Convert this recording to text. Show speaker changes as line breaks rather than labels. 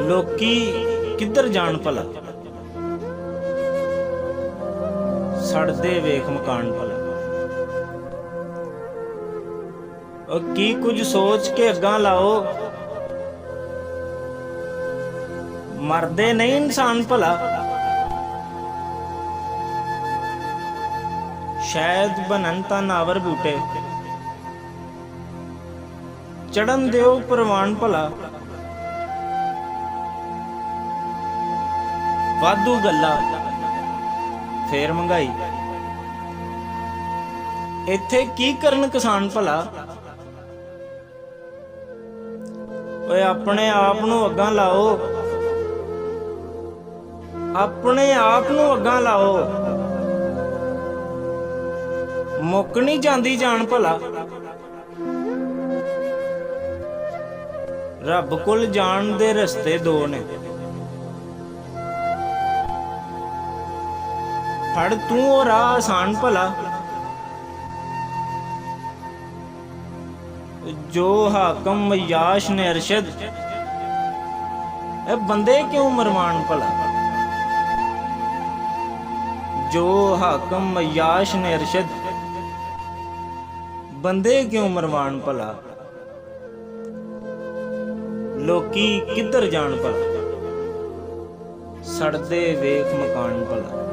ਲੋਕੀ ਕਿੱਧਰ ਜਾਣ ਭਲਾ, ਸੜਦੇ ਵੇਖ ਮਕਾਨ ਭਲਾ। ਉਹ ਕੀ ਕੁਝ ਸੋਚ ਕੇ ਅੱਗਾਂ ਲਾਓ, ਮਰਦੇ ਨਹੀਂ ਇਨਸਾਨ ਭਲਾ। ਸ਼ਾਇਦ ਬਣਨ ਤਾਂ ਨਾਵਰ ਬੂਟੇ, ਚੜਨ ਦਿਓ ਪ੍ਰਵਾਨ ਭਲਾ। ਵਾਧੂ ਗੱਲਾਂ ਫੇਰ ਮਹਿੰਗਾਈ, ਇੱਥੇ ਕੀ ਕਰਨ ਕਿਸਾਨ ਭਲਾ। ਓਏ ਆਪਣੇ ਆਪ ਨੂੰ ਅੱਗਾਂ ਲਾਓ, ਆਪਣੇ ਆਪ ਨੂੰ ਅੱਗਾਂ ਲਾਓ। ਮੁੱਕ ਨਹੀਂ ਜਾਂਦੀ ਜਾਨ ਭਲਾ, ਰੱਬ ਕੋਲ ਜਾਣ ਦੇ ਰਸਤੇ ਦੋ ਨੇ। ਫੜ ਤੂੰ ਉਹ ਰਾਹ ਆਸਾਨ ਭਲਾ, ਜੋ ਹਾਕਮ ਮਯਾਸ਼ ਨੇ ਅਰਸ਼ਦ, ਇਹ ਬੰਦੇ ਕਿਉਂ ਮਰਵਾਨ ਭਲਾ। ਜੋ ਹਾਕਮ ਮਯਾਸ਼ ਨੇ ਅਰਸ਼ਦ, ਬੰਦੇ ਕਿਉਂ ਮਰਵਾਨ ਭਲਾ। ਲੋਕੀ ਕਿੱਧਰ ਜਾਣ ਭਲਾ, ਸੜਦੇ ਵੇਖ ਮਕਾਨ ਭਲਾ।